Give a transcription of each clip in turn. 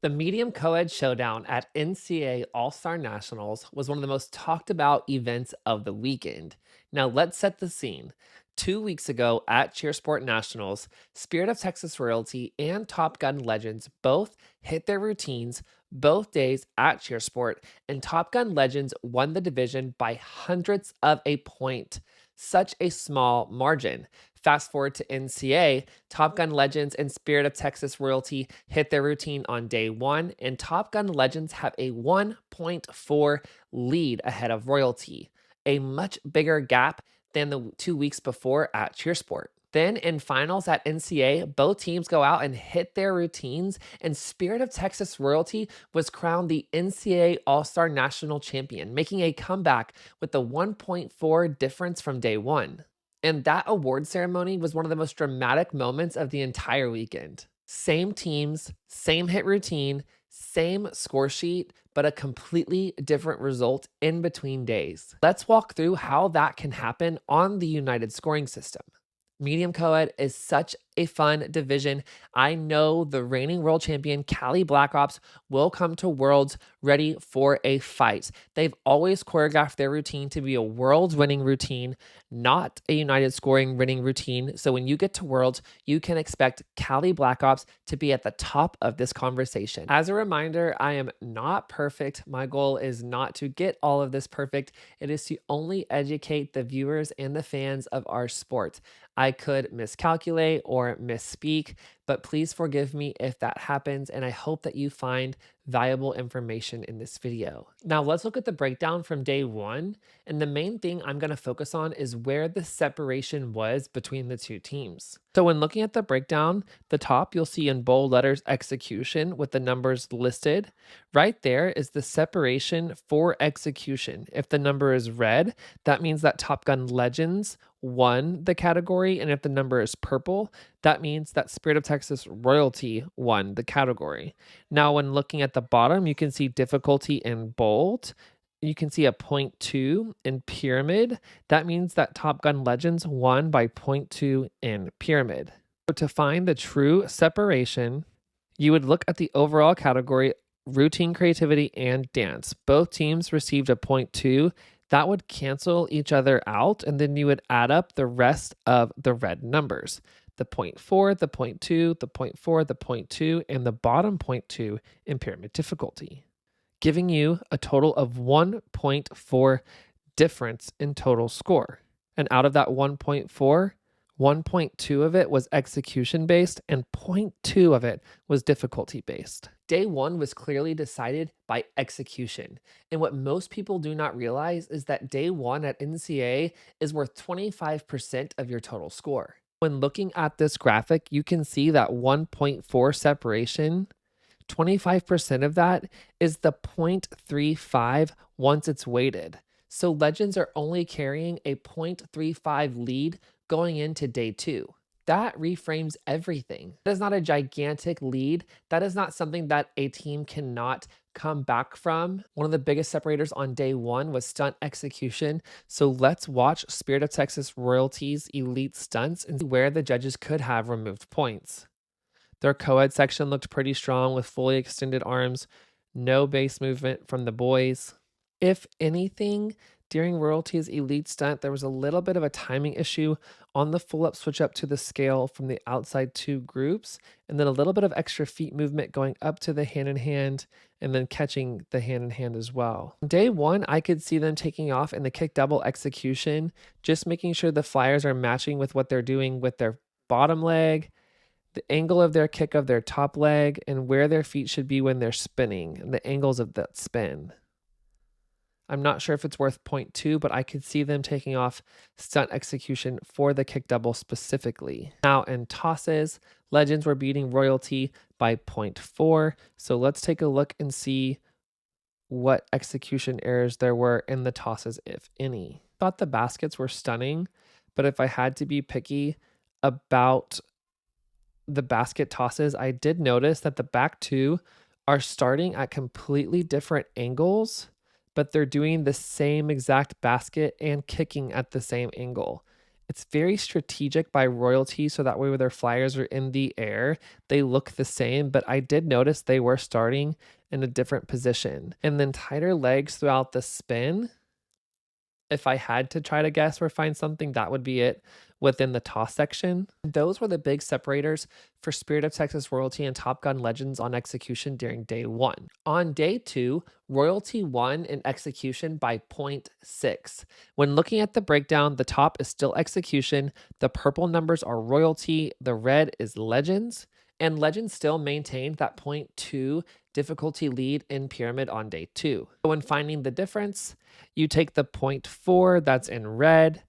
The medium co-ed showdown at NCAA All-Star Nationals was one of the most talked about events of the weekend. Now let's set the scene. 2 weeks ago at Cheersport Nationals, Spirit of Texas royalty and Top Gun legends both hit their routines both days at Cheersport, and Top Gun legends won the division by hundreds of a point. Such a small margin. Fast forward to NCA, Top Gun Legends and Spirit of Texas royalty hit their routine on day one, and Top Gun Legends have a 1.4 lead ahead of royalty, a much bigger gap than the 2 weeks before at Cheersport. Then in finals at NCA, both teams go out and hit their routines, and Spirit of Texas royalty was crowned the NCAA All-Star National Champion, making a comeback with the 1.4 difference from day one. And that award ceremony was one of the most dramatic moments of the entire weekend. Same teams, same hit routine, same score sheet, but a completely different result in between days. Let's walk through how that can happen on the United scoring system. Medium co-ed is such a fun division. I know the reigning world champion Cali Black Ops will come to Worlds ready for a fight. They've always choreographed their routine to be a Worlds winning routine, not a United scoring winning routine. So when you get to Worlds, you can expect Cali Black Ops to be at the top of this conversation. As a reminder, I am not perfect. My goal is not to get all of this perfect. It is to only educate the viewers and the fans of our sport. I could miscalculate or misspeak, but please forgive me if that happens, and I hope that you find valuable information in this video. Now let's look at the breakdown from day one, and the main thing I'm going to focus on is where the separation was between the two teams. So when looking at the breakdown, the top you'll see in bold letters execution with the numbers listed. Right there is the separation for execution. If the number is red, that means that Top Gun Legends won the category, and if the number is purple, that means that Spirit of Texas royalty won the category. Now, when looking at the bottom, you can see difficulty in bold. You can see a 0.2 in pyramid. That means that Top Gun Legends won by 0.2 in pyramid. So to find the true separation, you would look at the overall category, routine, creativity, and dance. Both teams received a 0.2. That would cancel each other out, and then you would add up the rest of the red numbers. The 0.4, the 0.2, the 0.4, the 0.2, and the bottom 0.2 in pyramid difficulty, giving you a total of 1.4 difference in total score. And out of that 1.4, 1.2 of it was execution based and 0.2 of it was difficulty based. Day one was clearly decided by execution. And what most people do not realize is that day one at NCAA is worth 25% of your total score. When looking at this graphic, you can see that 1.4 separation, 25% of that is the 0.35 once it's weighted. So legends are only carrying a 0.35 lead going into day two. That reframes everything. That is not a gigantic lead. That is not something that a team cannot come back from. One of the biggest separators on day one was stunt execution. So let's watch Spirit of Texas royalties elite stunts and see where the judges could have removed points. Their co-ed section looked pretty strong with fully extended arms, no base movement from the boys. If anything, during royalties elite stunt, there was a little bit of a timing issue on the full up switch up to the scale from the outside two groups, and then a little bit of extra feet movement going up to the hand in hand and then catching the hand in hand as well. Day one, I could see them taking off in the kick double execution, just making sure the flyers are matching with what they're doing with their bottom leg, the angle of their kick of their top leg, and where their feet should be when they're spinning, and the angles of that spin. I'm not sure if it's worth 0.2, but I could see them taking off stunt execution for the kick double specifically. Now in tosses, legends were beating royalty by 0.4. So let's take a look and see what execution errors there were in the tosses, if any. I thought the baskets were stunning, but if I had to be picky about the basket tosses, I did notice that the back two are starting at completely different angles, but they're doing the same exact basket and kicking at the same angle. It's very strategic by Royalty, so that way when their flyers are in the air, they look the same, but I did notice they were starting in a different position. And then tighter legs throughout the spin. If I had to try to guess or find something, that would be it within the toss section. Those were the big separators for Spirit of Texas Royalty and Top Gun Legends on execution during day one. On day two, Royalty won in execution by 0.6. When looking at the breakdown, the top is still execution, the purple numbers are Royalty, the red is Legends, and Legends still maintained that 0.2 difficulty lead in Pyramid on day two. So when finding the difference, you take the 0.4 that's in red,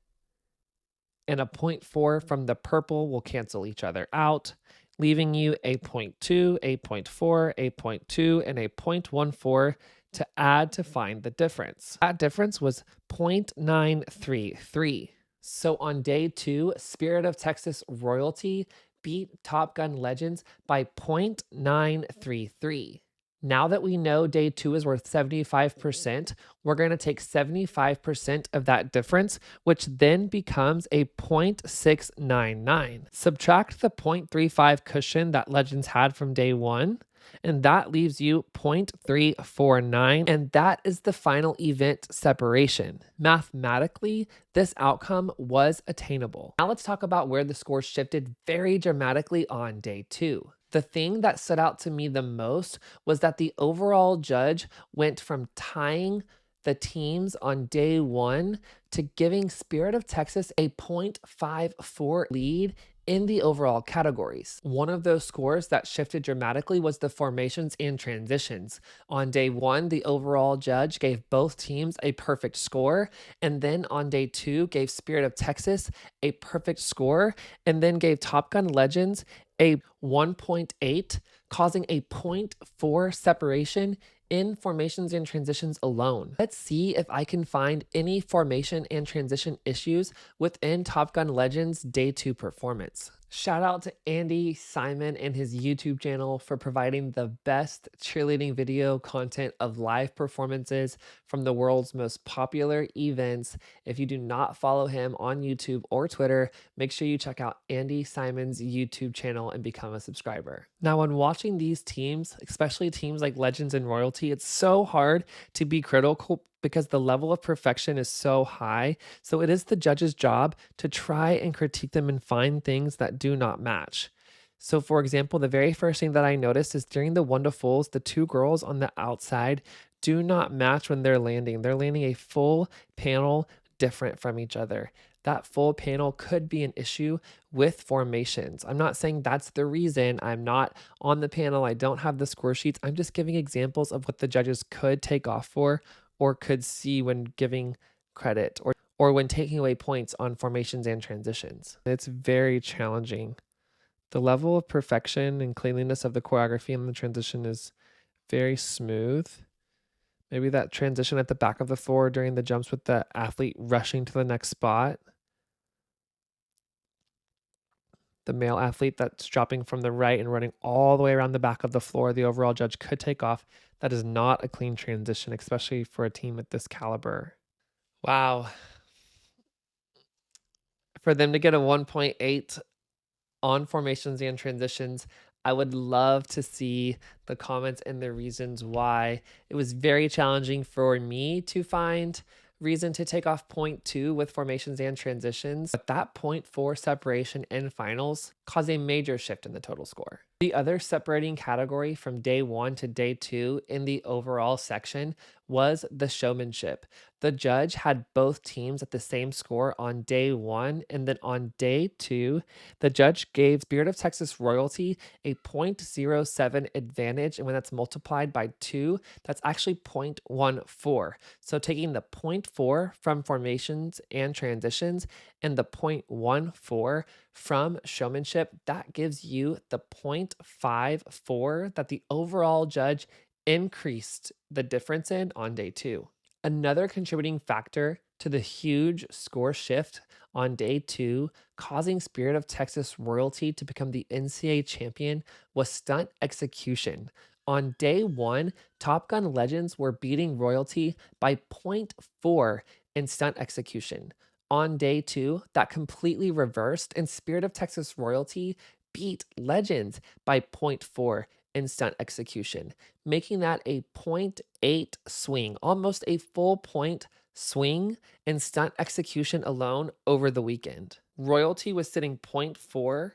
and a 0.4 from the purple will cancel each other out, leaving you a 0.2, a 0.4, a 0.2, and a 0.14 to add to find the difference. That difference was 0.933. So on day two, Spirit of Texas Royalty beat Top Gun Legends by 0.933. Now that we know day two is worth 75%, we're going to take 75% of that difference, which then becomes a 0.699. Subtract the 0.35 cushion that Legends had from day one, and that leaves you 0.349, and that is the final event separation. Mathematically, this outcome was attainable. Now let's talk about where the score shifted very dramatically on day two. The thing that stood out to me the most was that the overall judge went from tying the teams on day one to giving Spirit of Texas a 0.54 lead in the overall categories. One of those scores that shifted dramatically was the formations and transitions. On day one, the overall judge gave both teams a perfect score, and then on day two gave Spirit of Texas a perfect score, and then gave Top Gun Legends a 1.8, causing a 0.4 separation in formations and transitions alone. Let's see if I can find any formation and transition issues within Top Gun Legends Day 2 performance. Shout out to Andy Simon and his YouTube channel for providing the best cheerleading video content of live performances from the world's most popular events. If you do not follow him on YouTube or Twitter, make sure you check out Andy Simon's YouTube channel and become a subscriber. Now, when watching these teams, especially teams like Legends and Royalty, it's so hard to be critical because the level of perfection is so high. So it is the judge's job to try and critique them and find things that do not match. So for example, the very first thing that I noticed is during the one to fulls, the two girls on the outside do not match when they're landing. They're landing a full panel different from each other. That full panel could be an issue with formations. I'm not saying that's the reason. I'm not on the panel. I don't have the score sheets. I'm just giving examples of what the judges could take off for or could see when giving credit or when taking away points on formations and transitions. It's very challenging. The level of perfection and cleanliness of the choreography and the transition is very smooth. Maybe that transition at the back of the floor during the jumps with the athlete rushing to the next spot. The male athlete that's dropping from the right and running all the way around the back of the floor, the overall judge could take off. That is not a clean transition, especially for a team at this caliber. Wow. For them to get a 1.8 on formations and transitions, I would love to see the comments and the reasons why. It was very challenging for me to find reason to take off 0.2 with formations and transitions, but that 0.4 separation in finals caused a major shift in the total score. The other separating category from day one to day two in the overall section was the showmanship. The judge had both teams at the same score on day one, and then on day two, the judge gave Spirit of Texas Royalty a 0.07 advantage, and when that's multiplied by 2, that's actually 0.14. So taking the 0.4 from formations and transitions and the 0.14 from showmanship, that gives you the 0.54 that the overall judge increased the difference in on day two. Another contributing factor to the huge score shift on day two, causing Spirit of Texas Royalty to become the NCAA champion, was stunt execution. On day one, Top Gun Legends were beating Royalty by 0.4 in stunt execution. On day 2, that completely reversed, and Spirit of Texas Royalty beat Legends by point 0.4 in stunt execution, making that a point 0.8 swing, almost a full point swing in stunt execution alone over the weekend. Royalty was sitting point 0.4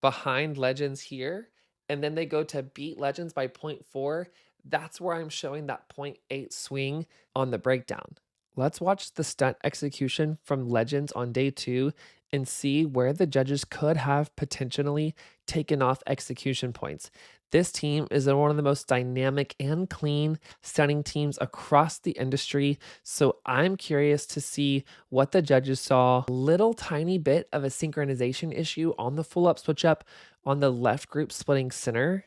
behind Legends here, and then they go to beat Legends by point 0.4. That's where I'm showing that point 0.8 swing on the breakdown. Let's watch the stunt execution from Legends on day 2 and see where the judges could have potentially taken off execution points. This team is one of the most dynamic and clean stunning teams across the industry, so I'm curious to see what the judges saw. A little tiny bit of a synchronization issue on the full up switch up on the left group splitting center.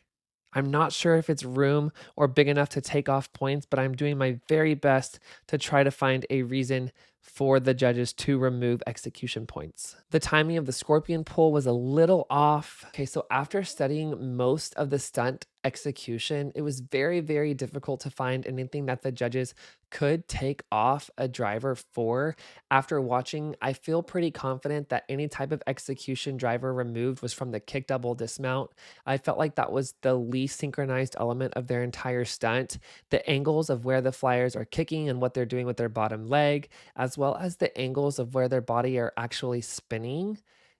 I'm not sure if it's room or big enough to take off points, but I'm doing my very best to try to find a reason for the judges to remove execution points. The timing of the scorpion pull was a little off. Okay, so after studying most of the stunt execution, it was very, very difficult to find anything that the judges could take off a driver for. After watching, I feel pretty confident that any type of execution driver removed was from the kick double dismount. I felt like that was the least synchronized element of their entire stunt. The angles of where the flyers are kicking and what they're doing with their bottom leg, as well as the angles of where their body are actually spinning,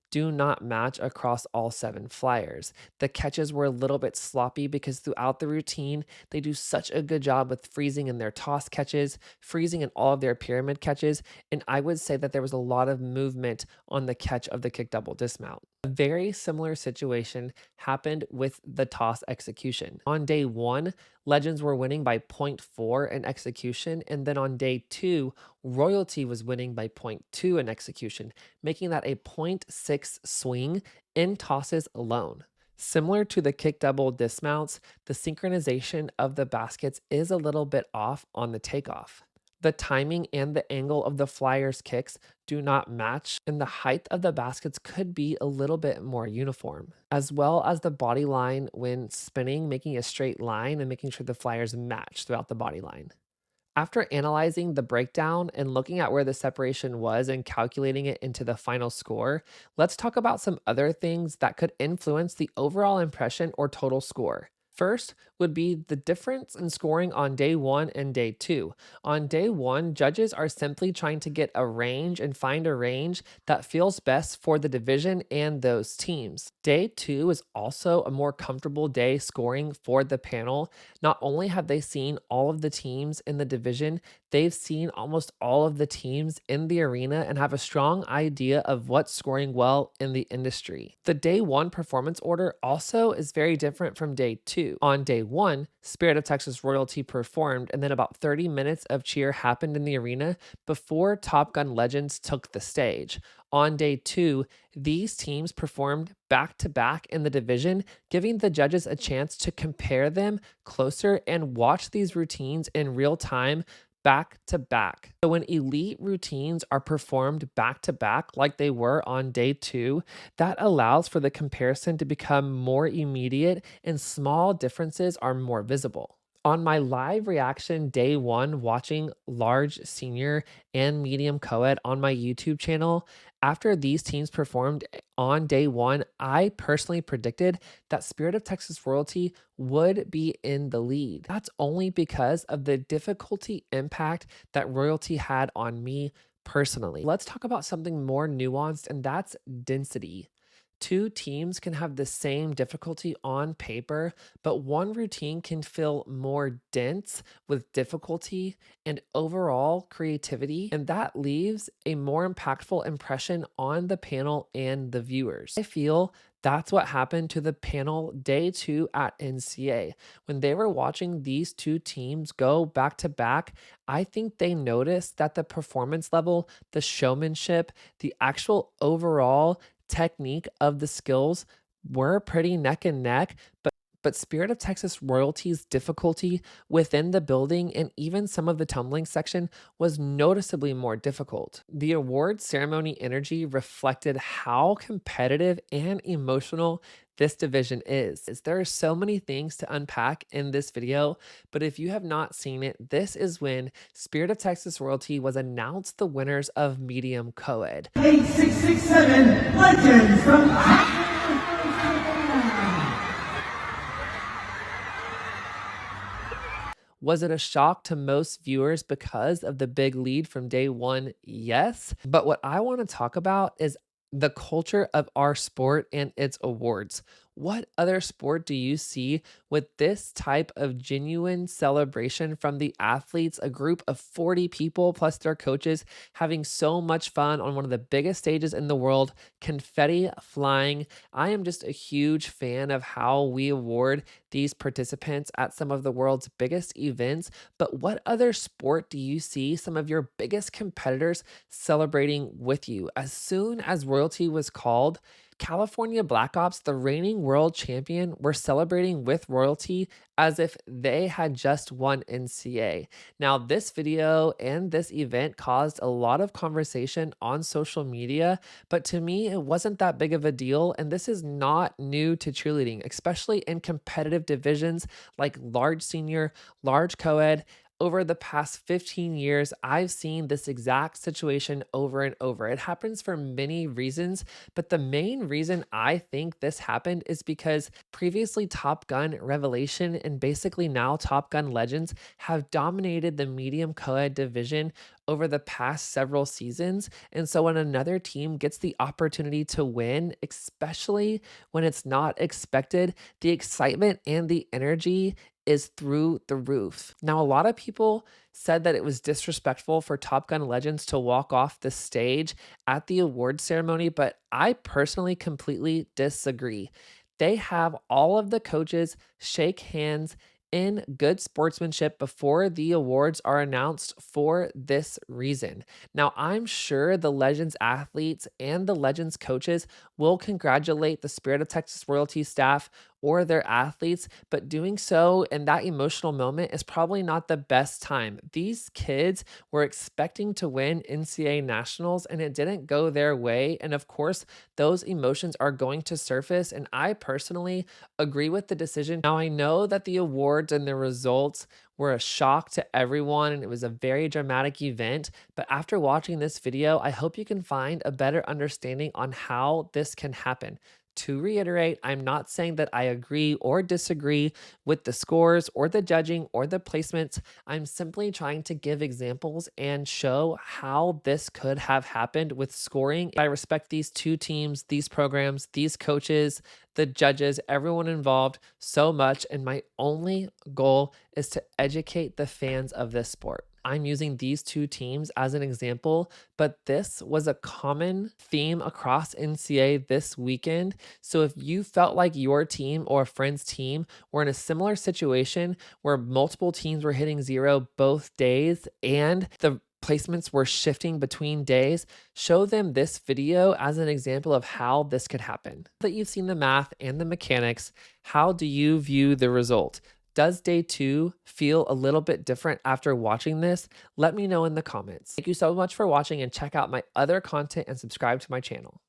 do not match across all 7 flyers. The catches were a little bit sloppy because throughout the routine, they do such a good job with freezing in their toss catches, freezing in all of their pyramid catches, and I would say that there was a lot of movement on the catch of the kick double dismount. A very similar situation happened with the toss execution. On day 1, Legends were winning by point 0.4 in execution, and then on day 2, Royalty was winning by point 0.2 in execution, making that a point 0.6 swing in tosses alone. Similar to the kick double dismounts, the synchronization of the baskets is a little bit off on the takeoff. The timing and the angle of the flyer's kicks do not match, and the height of the baskets could be a little bit more uniform, as well as the body line when spinning, making a straight line and making sure the flyers match throughout the body line. After analyzing the breakdown and looking at where the separation was and calculating it into the final score, let's talk about some other things that could influence the overall impression or total score. First would be the difference in scoring on day 1 and day 2. On day 1, judges are simply trying to get a range and find a range that feels best for the division and those teams. Day 2 is also a more comfortable day scoring for the panel. Not only have they seen all of the teams in the division, they've seen almost all of the teams in the arena and have a strong idea of what's scoring well in the industry. The day 1 performance order also is very different from day 2. On day 1, Spirit of Texas Royalty performed, and then about 30 minutes of cheer happened in the arena before Top Gun Legends took the stage. On day 2, these teams performed back to back in the division, giving the judges a chance to compare them closer and watch these routines in real time back to back. So when elite routines are performed back to back like they were on day 2, that allows for the comparison to become more immediate and small differences are more visible. On my live reaction day 1, watching large senior and medium co-ed on my YouTube channel, after these teams performed on day 1, I personally predicted that Spirit of Texas Royalty would be in the lead. That's only because of the difficulty impact that Royalty had on me personally. Let's talk about something more nuanced, and that's density. 2 teams can have the same difficulty on paper, but one routine can feel more dense with difficulty and overall creativity, and that leaves a more impactful impression on the panel and the viewers. I feel that's what happened to the panel day 2 at NCA. When they were watching these 2 teams go back to back, I think they noticed that the performance level, the showmanship, the actual overall technique of the skills were pretty neck and neck, but Spirit of Texas Royalty's difficulty within the building and even some of the tumbling section was noticeably more difficult. The award ceremony energy reflected how competitive and emotional this division is. There are so many things to unpack in this video, but if you have not seen it, this is when Spirit of Texas Royalty was announced the winners of medium co-ed. 8667 Legends from Was it a shock to most viewers because of the big lead from day one? Yes. But what I want to talk about is the culture of our sport and its awards. What other sport do you see with this type of genuine celebration from the athletes, a group of 40 people plus their coaches having so much fun on one of the biggest stages in the world, confetti flying? I am just a huge fan of how we award these participants at some of the world's biggest events. But what other sport do you see some of your biggest competitors celebrating with you? As soon as royalty was called, California Black Ops, the reigning world champion, were celebrating with royalty as if they had just won NCA. Now, this video and this event caused a lot of conversation on social media, but to me, it wasn't that big of a deal. And this is not new to cheerleading, especially in competitive divisions like large senior, large co-ed. Over the past 15 years, I've seen this exact situation over and over. It happens for many reasons, but the main reason I think this happened is because previously Top Gun Revelation and basically now Top Gun Legends have dominated the medium co-ed division over the past several seasons. And so when another team gets the opportunity to win, especially when it's not expected, the excitement and the energy is through the roof. Now, a lot of people said that it was disrespectful for Top Gun Legends to walk off the stage at the award ceremony, but I personally completely disagree. They have all of the coaches shake hands in good sportsmanship before the awards are announced for this reason. Now, I'm sure the Legends athletes and the Legends coaches will congratulate the Spirit of Texas Royalty staff or their athletes, but doing so in that emotional moment is probably not the best time. These kids were expecting to win NCAA Nationals and it didn't go their way. And of course, those emotions are going to surface. And I personally agree with the decision. Now, I know that the awards and the results were a shock to everyone and it was a very dramatic event, but after watching this video, I hope you can find a better understanding on how this can happen. To reiterate, I'm not saying that I agree or disagree with the scores or the judging or the placements. I'm simply trying to give examples and show how this could have happened with scoring. I respect these two teams, these programs, these coaches, the judges, everyone involved so much. And my only goal is to educate the fans of this sport. I'm using these two teams as an example, but this was a common theme across NCAA this weekend. So if you felt like your team or a friend's team were in a similar situation where multiple teams were hitting zero both days and the placements were shifting between days, show them this video as an example of how this could happen. Now that you've seen the math and the mechanics, how do you view the result? Does day 2 feel a little bit different after watching this? Let me know in the comments. Thank you so much for watching and check out my other content and subscribe to my channel.